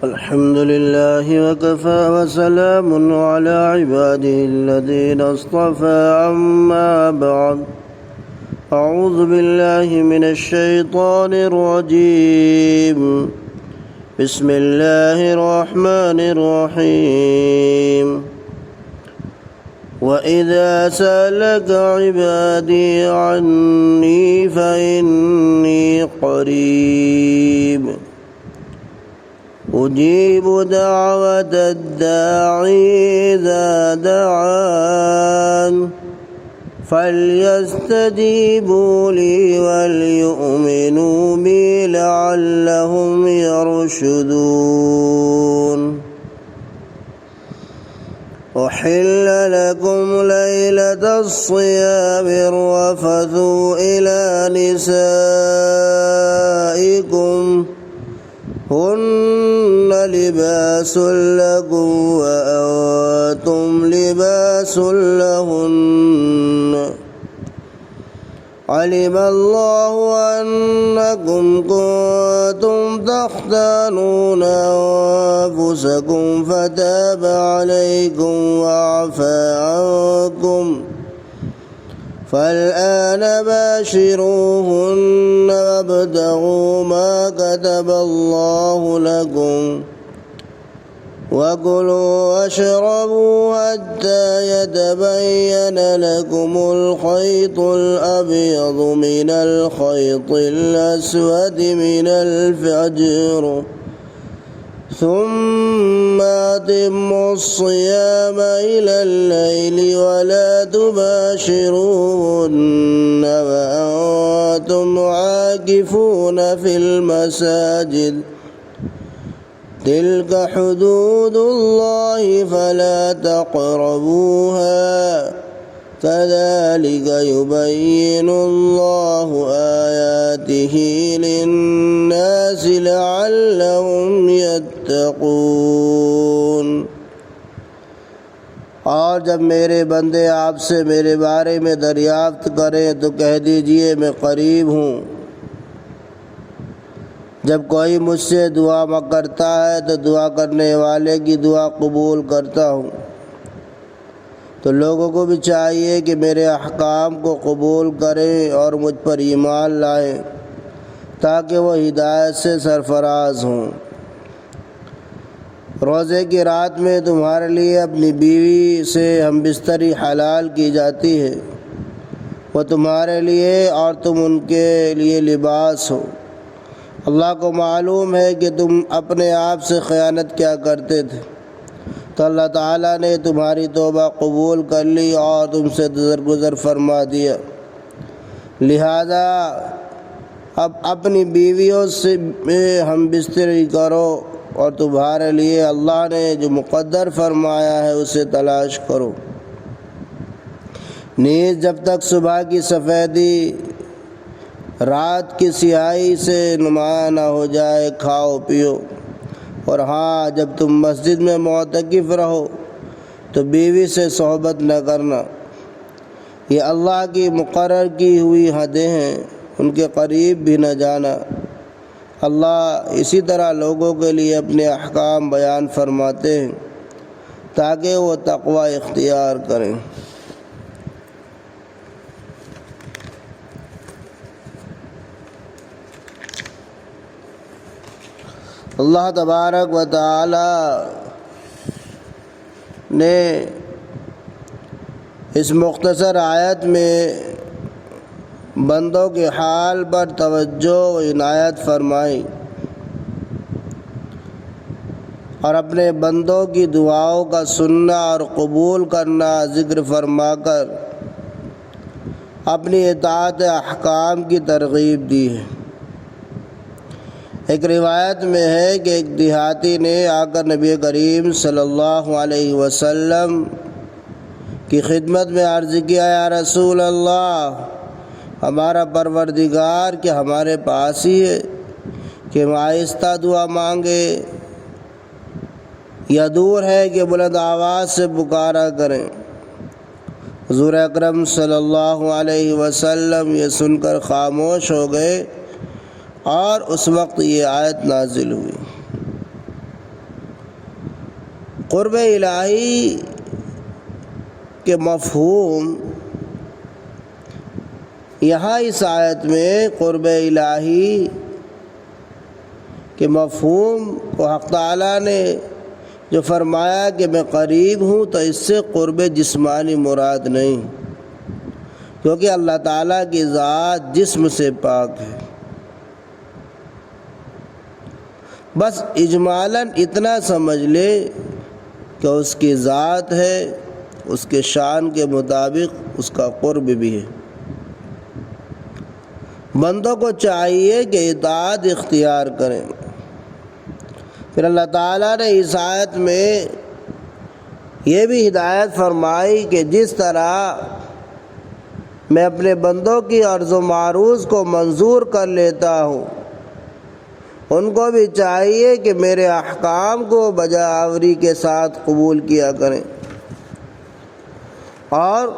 الحمد لله وكفى وسلام على عباده الذين اصطفى أما بعد أعوذ بالله من الشيطان الرجيم بسم الله الرحمن الرحيم وإذا سألك عبادي عني فإني قريب أجيب دعوة الداعي إذا دعان فليستجيبوا لي وليؤمنوا بي لعلهم يرشدون أحل لكم ليلة الصيام الرفث إلى نسائكم هن لباس لكم وأنتم لباس لهن علم الله أنكم كنتم تختانون أنفسكم فتاب عليكم وعفى عنكم فالآن باشروهن وابتغوا ما كتب الله لكم وكلوا واشربوا حتى يتبين لكم الخيط الأبيض من الخيط الأسود من الفجر ثم أتموا الصيام إلى الليل ولا تباشروهن وأنتم عاكفون في المساجد تلك حدود الله فلا تقربوها كذلك يبين الله آياته للناس لعلهم يتقون۔ اور جب میرے بندے آپ سے میرے بارے میں دریافت کریں تو کہہ دیجئے میں قریب ہوں۔ جب کوئی مجھ سے دعا کرتا ہے تو دعا کرنے والے کی دعا قبول کرتا ہوں۔ تو لوگوں کو بھی چاہیے کہ میرے احکام کو قبول کریں اور مجھ پر ایمان لائیں تاکہ وہ ہدایت سے سرفراز ہوں۔ روزے کی رات میں تمہارے لیے اپنی بیوی سے ہم بستری حلال کی جاتی ہے، وہ تمہارے لیے اور تم ان کے لیے لباس ہو۔ اللہ کو معلوم ہے کہ تم اپنے آپ سے خیانت کیا کرتے تھے، تو اللہ تعالیٰ نے تمہاری توبہ قبول کر لی اور تم سے درگزر فرما دیا۔ لہذا اب اپنی بیویوں سے ہم بستری کرو اور تمہارے لیے اللہ نے جو مقدر فرمایا ہے اسے تلاش کرو۔ نیز جب تک صبح کی سفیدی رات کی سیاہی سے نمایاں نہ ہو جائے کھاؤ پیو، اور ہاں جب تم مسجد میں معتکف رہو تو بیوی سے صحبت نہ کرنا۔ یہ اللہ کی مقرر کی ہوئی حدیں ہیں، ان کے قریب بھی نہ جانا۔ اللہ اسی طرح لوگوں کے لیے اپنے احکام بیان فرماتے ہیں تاکہ وہ تقوی اختیار کریں۔ اللہ تبارک و تعالی نے اس مختصر آیت میں بندوں کے حال پر توجہ و عنایت فرمائی اور اپنے بندوں کی دعاؤں کا سننا اور قبول کرنا ذکر فرما کر اپنی اطاعت احکام کی ترغیب دی ہے۔ ایک روایت میں ہے کہ ایک دیہاتی نے آ کر نبی کریم صلی اللہ علیہ وسلم کی خدمت میں عرض کیا، یا رسول اللہ، ہمارا پروردگار کیا ہمارے پاس ہی ہے کہ ہم آہستہ دعا مانگے یا دور ہے کہ بلند آواز سے پکارا کریں؟ حضور اکرم صلی اللہ علیہ وسلم یہ سن کر خاموش ہو گئے اور اس وقت یہ آیت نازل ہوئی۔ قرب الہی کے مفہوم یہاں اس آیت میں قرب الہی کے مفہوم کو حق تعالیٰ نے جو فرمایا کہ میں قریب ہوں، تو اس سے قرب جسمانی مراد نہیں، کیونکہ اللہ تعالیٰ کی ذات جسم سے پاک ہے۔ بس اجمالاً اتنا سمجھ لے کہ اس کی ذات ہے، اس کے شان کے مطابق اس کا قرب بھی ہے۔ بندوں کو چاہیے کہ اطاعت اختیار کریں۔ پھر اللہ تعالیٰ نے اس آیت میں یہ بھی ہدایت فرمائی کہ جس طرح میں اپنے بندوں کی عرض و معروض کو منظور کر لیتا ہوں، ان کو بھی چاہیے کہ میرے احکام کو بجاوری کے ساتھ قبول کیا کریں اور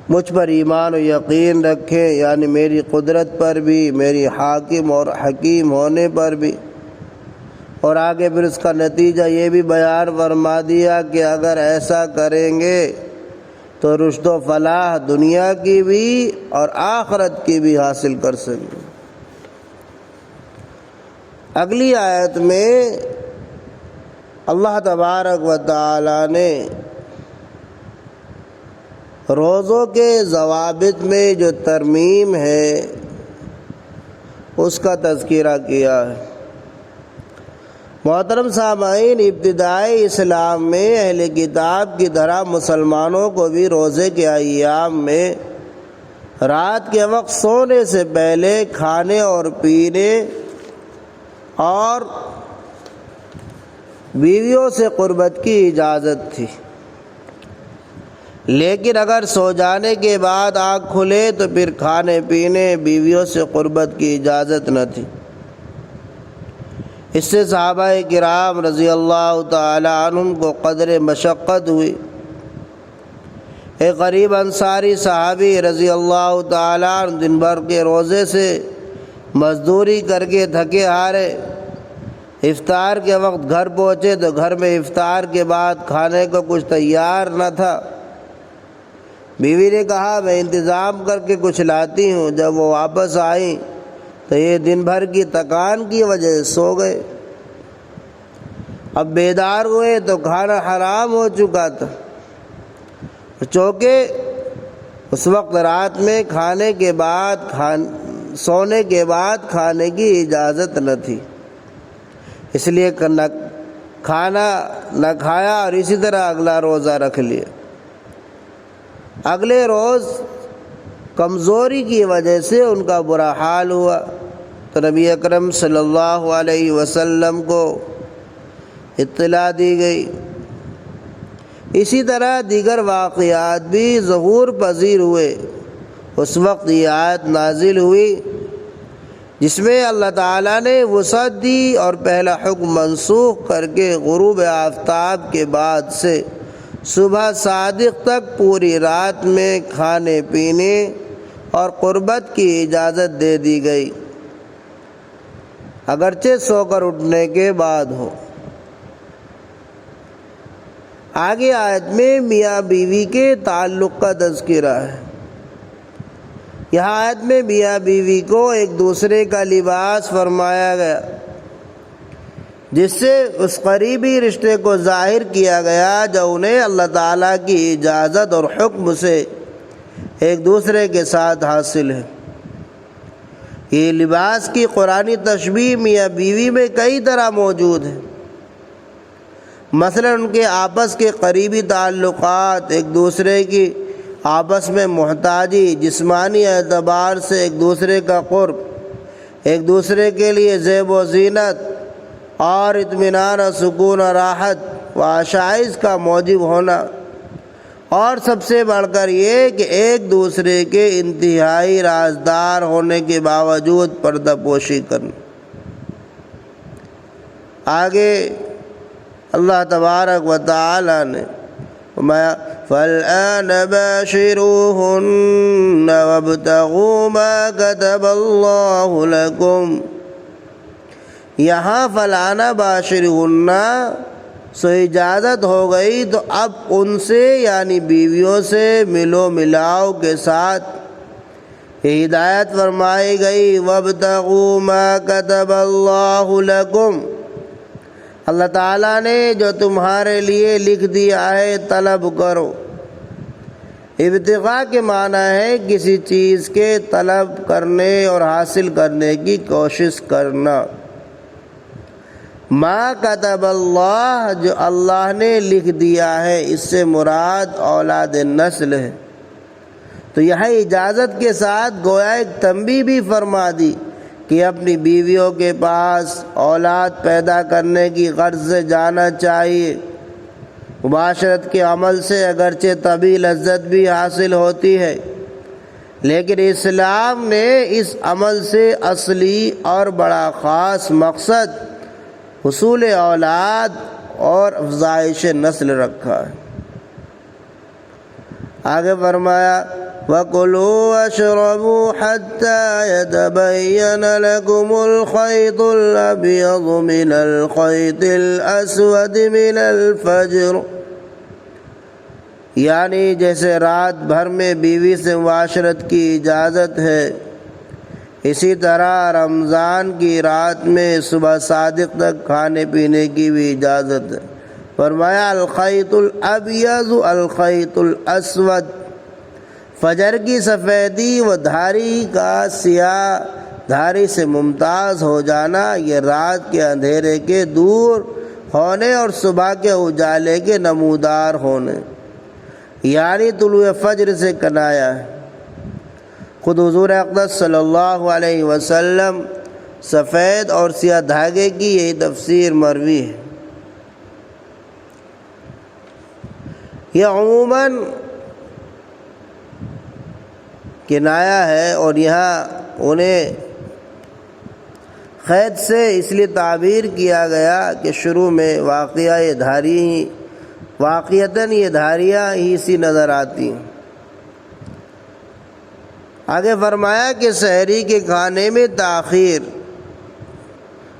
مجھ پر ایمان و یقین رکھیں، یعنی میری قدرت پر بھی، میری حاکم اور حکیم ہونے پر بھی۔ اور آگے پھر اس کا نتیجہ یہ بھی بیان فرما دیا کہ اگر ایسا کریں گے تو رشد و فلاح دنیا کی بھی اور آخرت کی بھی حاصل کر سکیں گے۔ اگلی آیت میں اللہ تبارک و تعالی نے روزوں کے ضوابط میں جو ترمیم ہے اس کا تذکرہ کیا ہے۔ محترم سامعین، ابتدائی اسلام میں اہل کتاب کی طرح مسلمانوں کو بھی روزے کے ایام میں رات کے وقت سونے سے پہلے کھانے اور پینے اور بیویوں سے قربت کی اجازت تھی، لیکن اگر سو جانے کے بعد آنکھ کھلے تو پھر کھانے پینے، بیویوں سے قربت کی اجازت نہ تھی۔ اس سے صحابہ کرام رضی اللہ تعالی عنہم کو قدر مشقت ہوئی۔ ایک غریب انصاری صحابی رضی اللہ تعالی عنہ دن بھر کے روزے سے مزدوری کر کے تھکے ہارے افطار کے وقت گھر پہنچے تو گھر میں افطار کے بعد کھانے کو کچھ تیار نہ تھا۔ بیوی نے کہا میں انتظام کر کے کچھ لاتی ہوں۔ جب وہ واپس آئیں تو یہ دن بھر کی تکان کی وجہ سے سو گئے۔ اب بیدار ہوئے تو کھانا حرام ہو چکا تھا، چونکہ اس وقت رات میں کھانے کے بعد سونے کے بعد کھانے کی اجازت نہ تھی، اس لیے کھانا نہ کھایا اور اسی طرح اگلا روزہ رکھ لیا۔ اگلے روز کمزوری کی وجہ سے ان کا برا حال ہوا تو نبی اکرم صلی اللہ علیہ وسلم کو اطلاع دی گئی۔ اسی طرح دیگر واقعات بھی ظہور پذیر ہوئے۔ اس وقت یہ آیت نازل ہوئی جس میں اللہ تعالیٰ نے وسعت دی اور پہلا حکم منسوخ کر کے غروب آفتاب کے بعد سے صبح صادق تک پوری رات میں کھانے پینے اور قربت کی اجازت دے دی گئی، اگرچہ سو کر اٹھنے کے بعد ہو۔ آگے آیت میں میاں بیوی کے تعلق کا تذکرہ ہے۔ یہاں آیت میں میاں بیوی کو ایک دوسرے کا لباس فرمایا گیا، جس سے اس قریبی رشتے کو ظاہر کیا گیا جو انہیں اللہ تعالیٰ کی اجازت اور حکم سے ایک دوسرے کے ساتھ حاصل ہے۔ یہ لباس کی قرآنی تشبیہ میاں بیوی میں کئی طرح موجود ہے۔ مثلا ان کے آپس کے قریبی تعلقات، ایک دوسرے کی آپس میں محتاجی، جسمانی اعتبار سے ایک دوسرے کا قرب، ایک دوسرے کے لیے زیب و زینت اور اطمینان و سکون و راحت و آشائش کا موجب ہونا، اور سب سے بڑھ کر یہ کہ ایک دوسرے کے انتہائی رازدار ہونے کے باوجود پردہ پوشی کرنا۔ آگے اللہ تبارک و تعالی نے فَالْآنَ بَاشِرُوهُنَّ وَابْتَغُوا مَا كَتَبَ اللَّهُ لَكُمْ، یہاں فلانا باشرہن، سو اجازت ہو گئی تو اب ان سے یعنی بیویوں سے ملو ملاؤ کے ساتھ یہ ہدایت فرمائی گئی وابتغوا ما كتب اللہ لکم، اللہ تعالیٰ نے جو تمہارے لیے لکھ دیا ہے طلب کرو۔ ابتغاء کے معنی ہے کسی چیز کے طلب کرنے اور حاصل کرنے کی کوشش کرنا۔ ما کتب اللہ، جو اللہ نے لکھ دیا ہے، اس سے مراد اولاد نسل ہے۔ تو یہاں اجازت کے ساتھ گویا ایک تنبیہ بھی فرما دی کہ اپنی بیویوں کے پاس اولاد پیدا کرنے کی غرض سے جانا چاہیے۔ مباشرت کے عمل سے اگرچہ طبعی لذت بھی حاصل ہوتی ہے، لیکن اسلام نے اس عمل سے اصلی اور بڑا خاص مقصد حصول اولاد اور افزائش نسل رکھا ہے۔ آگے فرمایا وَكُلُوا وَاشْرَبُوا حَتَّى يَتَبَيَّنَ لَكُمُ الْخَيْطُ الْأَبْيَضُ مِنَ الْخَيْطِ الْأَسْوَدِ مِنَ الْفَجْرِ، یعنی جیسے رات بھر میں بیوی سے معاشرت کی اجازت ہے، اسی طرح رمضان کی رات میں صبح صادق تک کھانے پینے کی بھی اجازت ہے۔ فرمایا الخیط الابیض الخیط الاسود، فجر کی سفیدی و دھاری کا سیاہ دھاری سے ممتاز ہو جانا، یہ رات کے اندھیرے کے دور ہونے اور صبح کے اجالے کے نمودار ہونے، یعنی طلوع فجر سے کنایا ہے۔ خود حضور اقدس صلی اللہ علیہ وسلم سفید اور سیاہ دھاگے کی یہی تفسیر مروی ہے۔ یہ عموماً کنایا ہے، اور یہاں انہیں خیط سے اس لیے تعبیر کیا گیا کہ شروع میں واقعتاً یہ دھاریاں ہی سی نظر آتی ہیں۔ آگے فرمایا کہ سحری کے کھانے میں تاخیر،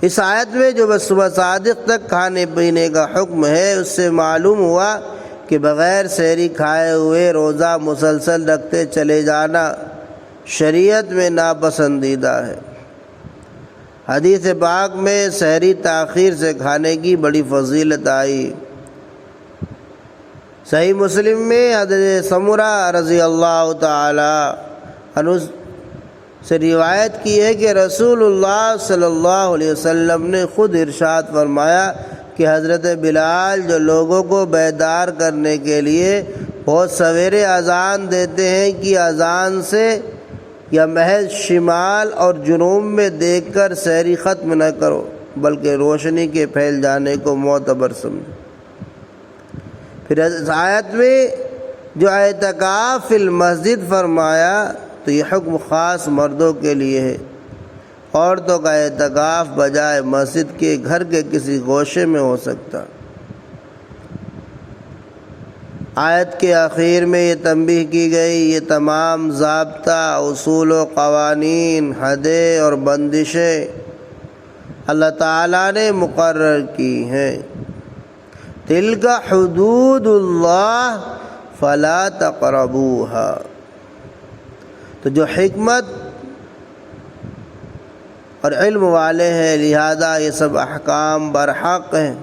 اس آیت میں جو صبح صادق تک کھانے پینے کا حکم ہے، اس سے معلوم ہوا کہ بغیر سحری کھائے ہوئے روزہ مسلسل رکھتے چلے جانا شریعت میں ناپسندیدہ ہے۔ حدیث پاک میں سحری تاخیر سے کھانے کی بڑی فضیلت آئی۔ صحیح مسلم میں حضرت سمرہ رضی اللہ تعالی عنہ سے روایت کی ہے کہ رسول اللہ صلی اللہ علیہ وسلم نے خود ارشاد فرمایا کہ حضرت بلال جو لوگوں کو بیدار کرنے کے لیے بہت سویرے اذان دیتے ہیں کہ اذان سے یا محض شمال اور جنوب میں دیکھ کر سحری ختم نہ کرو، بلکہ روشنی کے پھیل جانے کو معتبر سمجھو۔ پھر اس آیت میں جو اعتکاف فی المسجد فرمایا تو یہ حکم خاص مردوں کے لیے ہے۔ عورتوں کا اعتکاف بجائے مسجد کے گھر کے کسی گوشے میں ہو سکتا۔ آیت کے آخر میں یہ تنبیہ کی گئی یہ تمام ضابطہ، اصول و قوانین، حدیں اور بندشیں اللہ تعالیٰ نے مقرر کی ہیں۔ تلک حدود اللہ فلا تقربوها، تو جو حکمت اور علم والے ہیں لہذا یہ سب احکام برحق ہیں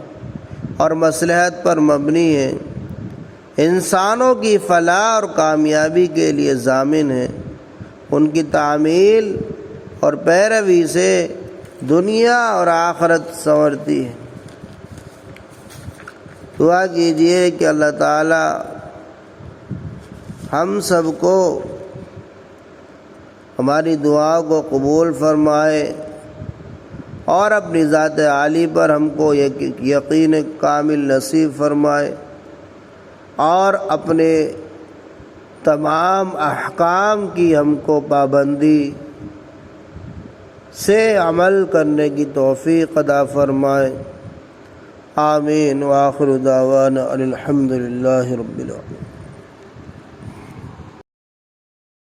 اور مصلحت پر مبنی ہیں، انسانوں کی فلاح اور کامیابی کے لیے ضامن ہیں۔ ان کی تعمیل اور پیروی سے دنیا اور آخرت سنورتی ہے۔ دعا کیجئے کہ اللہ تعالی ہم سب کو ہماری دعا کو قبول فرمائے اور اپنی ذات عالی پر ہم کو یقین کامل نصیب فرمائے، اور اپنے تمام احکام کی ہم کو پابندی سے عمل کرنے کی توفیق عطا فرمائے۔ آمین۔ وآخر دعوانا ان الحمد للہ رب العالمین۔